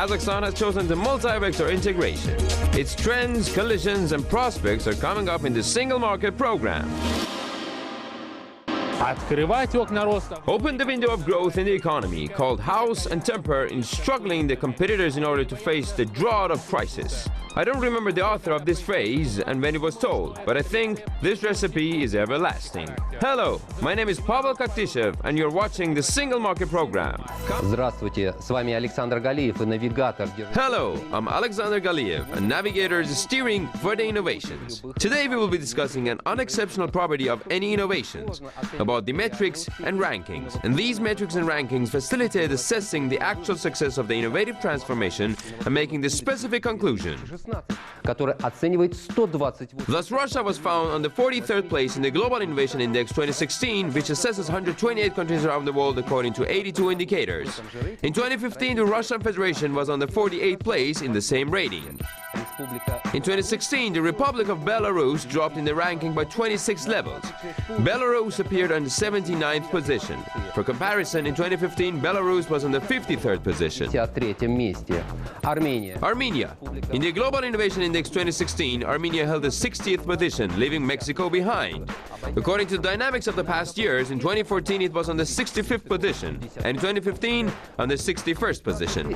Kazakhstan has chosen the multi-vector integration. Its trends, collisions and prospects are coming up in the single market program. Open the window of growth in the economy, called house and temper in struggling the competitors in order to face the drought of crisis. I don't remember the author of this phrase and when it was told, but I think this recipe is everlasting. Hello, my name is Pavel Kaktishev and you're watching the Single Market Program. Здравствуйте, с вами Александр Галиев и навигатор. Hello, I'm Alexander Galiev, a navigator steering for the innovations. Today we will be discussing an unexceptional property of any innovations, about the metrics and rankings. And these metrics and rankings facilitate assessing the actual success of the innovative transformation and making the specific conclusion. Thus, Russia was found on the 43rd place in the Global Innovation Index 2016, which assesses 128 countries around the world according to 82 indicators. In 2015, the Russian Federation was on the 48th place in the same rating. In 2016, the Republic of Belarus dropped in the ranking by 26 levels. Belarus appeared on the 79th position. For comparison, in 2015, Belarus was on the 53rd position. Armenia. In the Global Innovation Index 2016, Armenia held the 60th position, leaving Mexico behind. According to the dynamics of the past years, in 2014 it was on the 65th position, and in 2015 on the 61st position.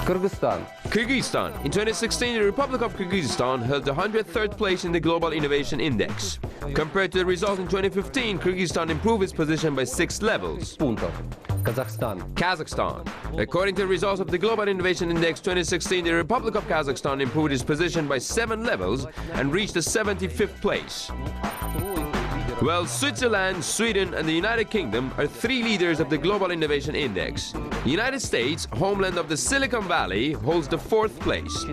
Kyrgyzstan. In 2016, the Republic of Kyrgyzstan held the 103rd place in the Global Innovation Index. Compared to the result in 2015, Kyrgyzstan improved its position by 6 levels. Kazakhstan. According to the results of the Global Innovation Index 2016, the Republic of Kazakhstan improved its position by 7 levels and reached the 75th place. Well, Switzerland, Sweden and the United Kingdom are 3 leaders of the Global Innovation Index. The United States, homeland of the Silicon Valley, holds the 4th place.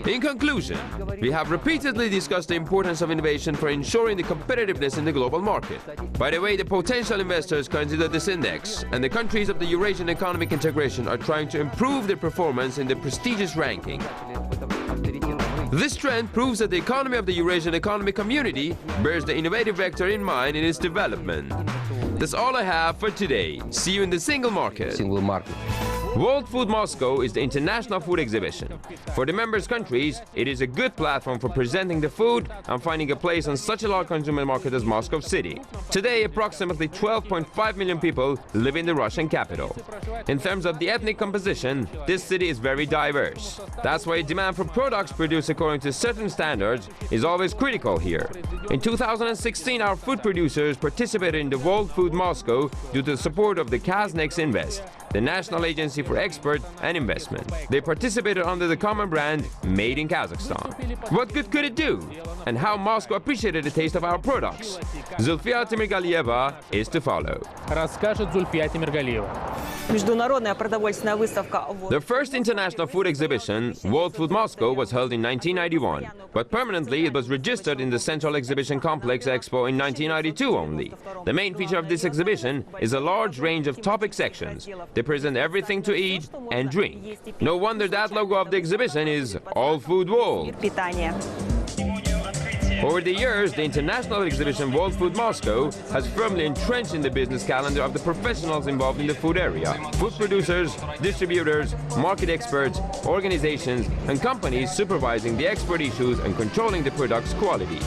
In conclusion, we have repeatedly discussed the importance of innovation for ensuring the competitiveness in the global market. By the way, the potential investors consider this index, and the countries of the Eurasian economic integration are trying to improve their performance in the prestigious ranking. This trend proves that the economy of the Eurasian economic community bears the innovative vector in mind in its development. That's all I have for today. See you in the single market. World Food Moscow is the international food exhibition. For the members countries, it is a good platform for presenting the food and finding a place on such a large consumer market as Moscow City. Today, approximately 12.5 million people live in the Russian capital. In terms of the ethnic composition, this city is very diverse. That's why demand for products produced according to certain standards is always critical here. In 2016, our food producers participated in the World Food Moscow due to the support of the Kazakh Invest, the National Agency for Export and Investment. They participated under the common brand Made in Kazakhstan. What good could it do? And how Moscow appreciated the taste of our products? Zulfiya Timirgalieva is to follow. The first international food exhibition, World Food Moscow, was held in 1991, but permanently it was registered in the Central Exhibition Complex Expo in 1992 only. The main feature of this exhibition is a large range of topic sections. They present everything to eat and drink. No wonder that logo of the exhibition is All Food World. Over the years, the international exhibition World Food Moscow has firmly entrenched in the business calendar of the professionals involved in the food area. Food producers, distributors, market experts, organizations and companies supervising the export issues and controlling the product's quality.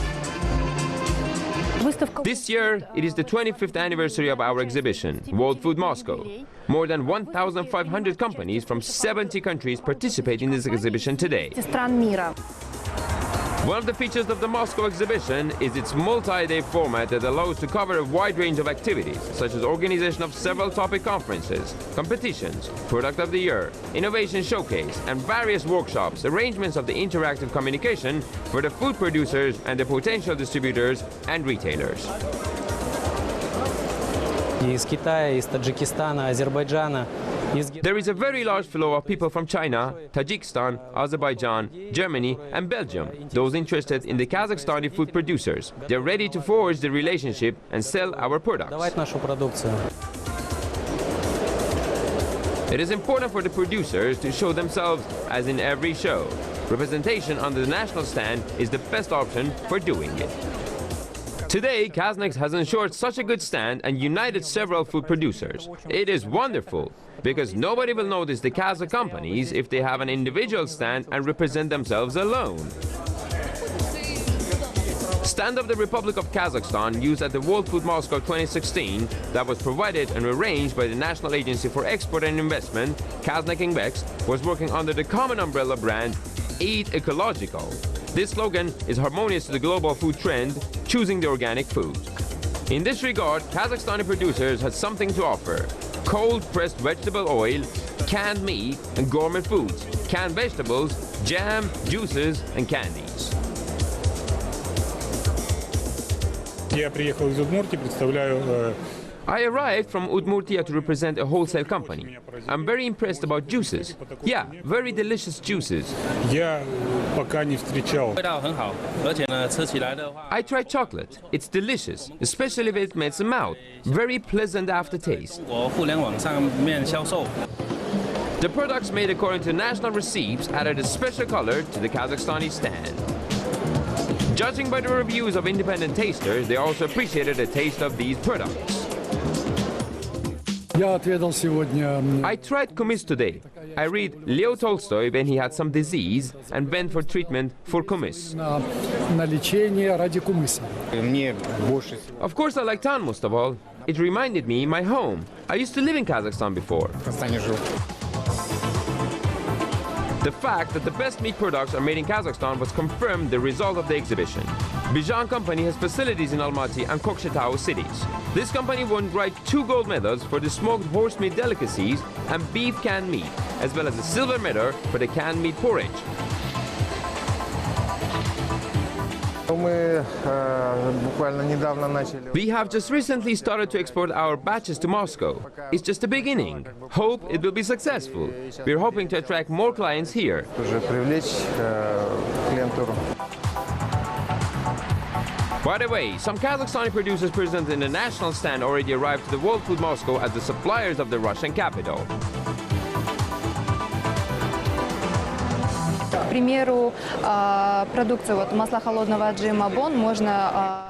This year, it is the 25th anniversary of our exhibition, World Food Moscow. More than 1,500 companies from 70 countries participate in this exhibition today. One of the features of the Moscow exhibition is its multi-day format that allows to cover a wide range of activities, such as organization of several topic conferences, competitions, Product of the Year, Innovation Showcase, and various workshops, arrangements of the interactive communication for the food producers and the potential distributors and retailers. Из Китая, из Таджикистана, Азербайджана. There is a very large flow of people from China, Tajikistan, Azerbaijan, Germany and Belgium, those interested in the Kazakhstani food producers. They're ready to forge the relationship and sell our products. It is important for the producers to show themselves as in every show. Representation on the national stand is the best option for doing it. Today, Kazakh has ensured such a good stand and united several food producers. It is wonderful, because nobody will notice the Kazakh companies if they have an individual stand and represent themselves alone. Stand of the Republic of Kazakhstan used at the World Food Moscow 2016 that was provided and arranged by the National Agency for Export and Investment, Kazakh Invex, was working under the common umbrella brand Eat Ecological. This slogan is harmonious to the global food trend, choosing the organic food. In this regard, Kazakhstani producers had something to offer: cold-pressed vegetable oil, canned meat and gourmet foods, canned vegetables, jam, juices and candies. Я приехал из Удмуртии, представляю. I arrived from Udmurtia to represent a wholesale company. I'm very impressed about juices. Yeah, very delicious juices. Я пока не встречал. I tried chocolate. It's delicious, especially if it melts in mouth. Very pleasant aftertaste. The products made according to national receipts added a special color to the Kazakhstani stand. Judging by the reviews of independent tasters, they also appreciated the taste of these products. I tried kumis today. I read Leo Tolstoy when he had some disease and went for treatment for kumis. Of course I like town most of all. It reminded me my home. I used to live in Kazakhstan before. The fact that the best meat products are made in Kazakhstan was confirmed the result of the exhibition. Bijan company has facilities in Almaty and Kokshetau cities. This company won right 2 gold medals for the smoked horse meat delicacies and beef canned meat, as well as a silver medal for the canned meat porridge. We have just recently started to export our batches to Moscow. It's just the beginning. Hope it will be successful. We're hoping to attract more clients here. By the way, some Kazakhstani producers present in the national stand already arrived to the World Food Moscow as the suppliers of the Russian capital.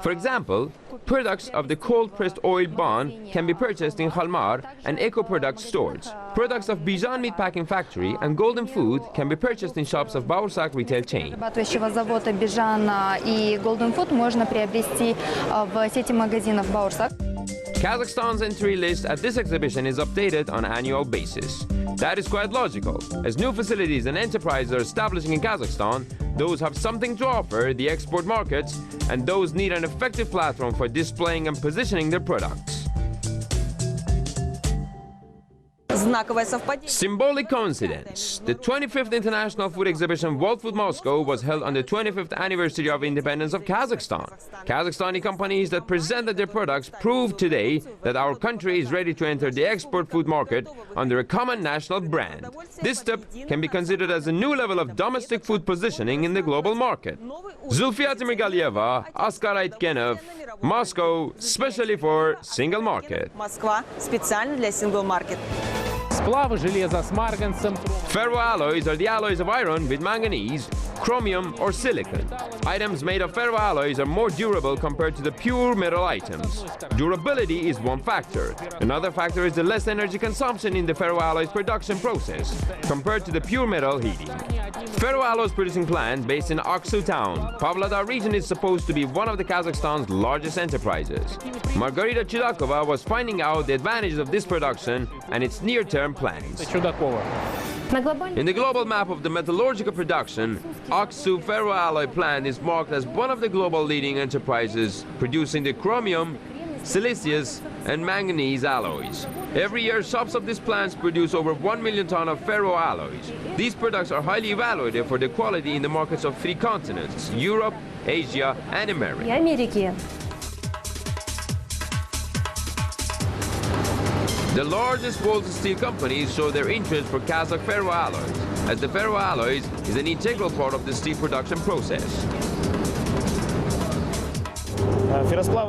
For example, products of the cold-pressed oil bun can be purchased in Khalmar and eco-product stores. Products of Bijan Meat Packing Factory and Golden Food can be purchased in shops of Baursak retail chain. Kazakhstan's entry list at this exhibition is updated on an annual basis. That is quite logical. As new facilities and enterprises are establishing in Kazakhstan, those have something to offer the export markets, and those need an effective platform for displaying and positioning their products. Symbolic coincidence. The 25th International Food Exhibition World Food Moscow was held on the 25th anniversary of independence of Kazakhstan. Kazakhstani companies that presented their products proved today that our country is ready to enter the export food market under a common national brand. This step can be considered as a new level of domestic food positioning in the global market. Zulfiya Timirgalieva, Askar Aitkenov, Moscow, specially for single market. Москва специально для single market. Ferroalloys are the alloys of iron with manganese, chromium or silicon. Items made of ferroalloys are more durable compared to the pure metal items. Durability is one factor. Another factor is the less energy consumption in the ferroalloys production process compared to the pure metal heating. Ferroalloys producing plant based in Aksu town, Pavlodar region, is supposed to be one of the Kazakhstan's largest enterprises. Margarita Chudakova was finding out the advantages of this production and its near-term plans. In the global map of the metallurgical production, Aksu ferroalloy plant is marked as one of the global leading enterprises producing the chromium, silicious and manganese alloys. Every year, shops of these plants produce over 1 million tons of ferroalloys. These products are highly evaluated for their quality in the markets of 3 continents: Europe, Asia and America. The largest world steel companies show their interest for Kazakh ferroalloys, as the ferroalloys is an integral part of the steel production process.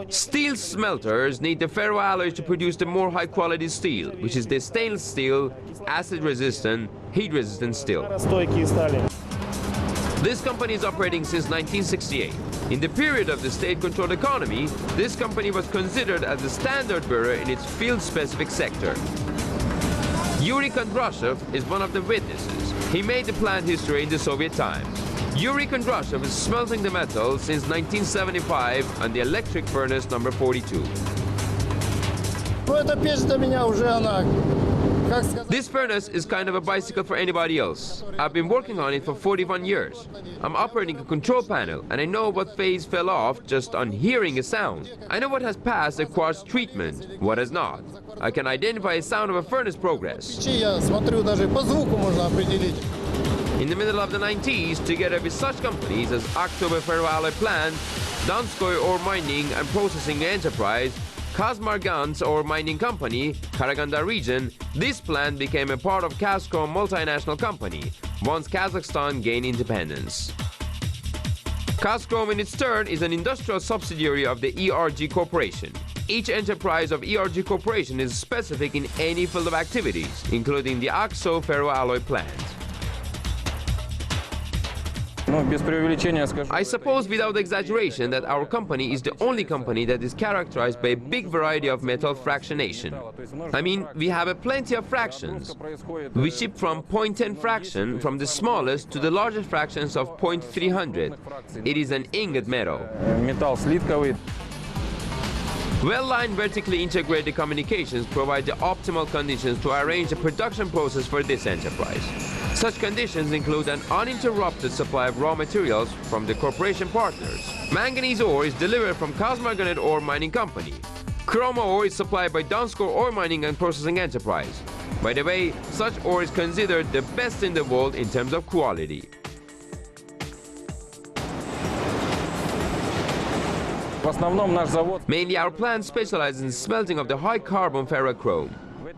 Steel smelters need the ferroalloys to produce the more high-quality steel, which is the stainless steel, acid-resistant, heat-resistant steel. This company is operating since 1968. In the period of the state-controlled economy, this company was considered as the standard bearer in its field-specific sector. Yuri Kondrashov is one of the witnesses. He made the plant history in the Soviet times. Yuri Kondrashov is smelting the metal since 1975 on the electric furnace number 42. This furnace is kind of a bicycle for anybody else. I've been working on it for 41 years. I'm operating a control panel and I know what phase fell off just on hearing a sound. I know what has passed a quartz treatment, what has not. I can identify a sound of a furnace progress. In the middle of the 90s, together with such companies as October Ferroalloy Plant, Donskoy Ore Mining and Processing Enterprise, Kazmargans Ore Mining Company, Karaganda region, this plant became a part of Kazakh multinational company once Kazakhstan gained independence. Kazakh in its turn is an industrial subsidiary of the ERG Corporation. Each enterprise of ERG Corporation is specific in any field of activities, including the Akso Ferroalloy Plant. I suppose without exaggeration that our company is the only company that is characterized by a big variety of metal fractionation. I mean, we have plenty of fractions. We ship from 0.10 fraction from the smallest to the largest fractions of 0.300. It is an ingot metal. Well-lined vertically integrated communications provide the optimal conditions to arrange the production process for this enterprise. Such conditions include an uninterrupted supply of raw materials from the corporation partners. Manganese ore is delivered from Kazmarganet Ore Mining Company. Chrome ore is supplied by Donskoy Ore Mining and Processing Enterprise. By the way, such ore is considered the best in the world in terms of quality. Mainly our plant specializes in smelting of the high-carbon ferrochrome.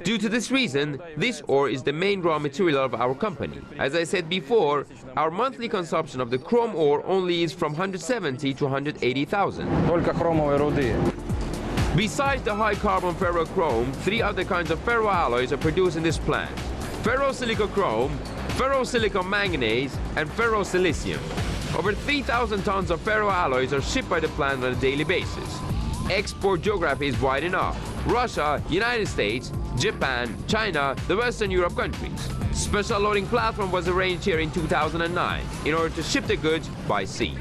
Due to this reason, this ore is the main raw material of our company. As I said before, our monthly consumption of the chrome ore only is from 170 to 180,000. Besides the high-carbon ferrochrome, 3 other kinds of ferroalloys are produced in this plant: ferrosilicochrome, ferrosilicon manganese, and ferrosilicium. Over 3,000 tons of ferroalloys are shipped by the plant on a daily basis. Export geography is wide enough: Russia, United States, Japan, China, the Western Europe countries. Special loading platform was arranged here in 2009 in order to ship the goods by sea.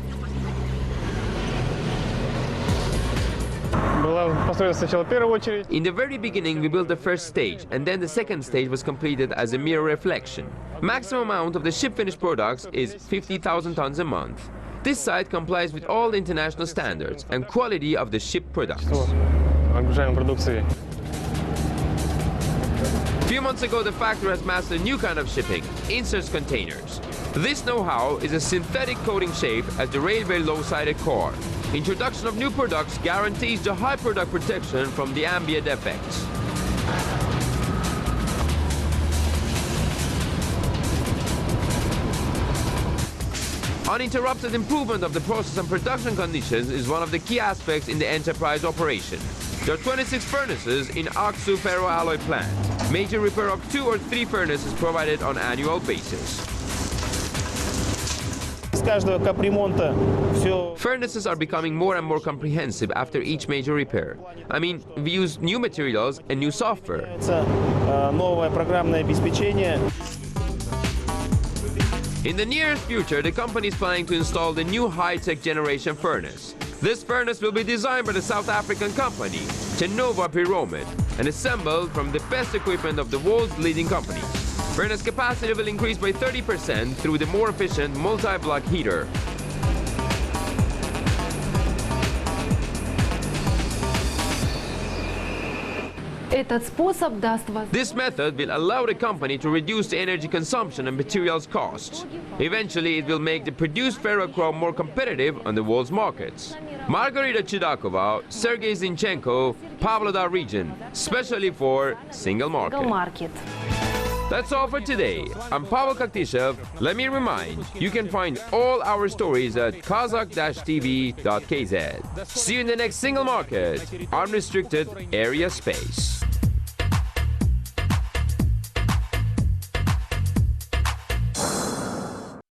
In the very beginning, we built the first stage, and then the second stage was completed as a mirror reflection. Maximum amount of the ship finished products is 50,000 tons a month. This site complies with all international standards and quality of the ship products. A few months ago, the factory has mastered a new kind of shipping: inserts containers. This know-how is a synthetic coating shape as the railway low-sided core. Introduction of new products guarantees the high product protection from the ambient effects. Uninterrupted improvement of the process and production conditions is one of the key aspects in the enterprise operation. There are 26 furnaces in Aksu Ferroalloy Plant. Major repair of 2 or 3 furnaces provided on annual basis. Furnaces are becoming more and more comprehensive after each major repair. I mean, we use new materials and new software. In the nearest future, the company is planning to install the new high-tech generation furnace. This furnace will be designed by the South African company, Tenova Pyromet, and assembled from the best equipment of the world's leading companies. Furnace capacity will increase by 30% through the more efficient multi-block heater. This method will allow the company to reduce the energy consumption and materials costs. Eventually, it will make the produced ferrochrome more competitive on the world's markets. Margarita Chidakova, Sergei Zinchenko, Pavlodar region, specially for single market. That's all for today. I'm Pavel Kaktishev. Let me remind, you can find all our stories at Kazakh-TV.kz. See you in the next single market, unrestricted area space.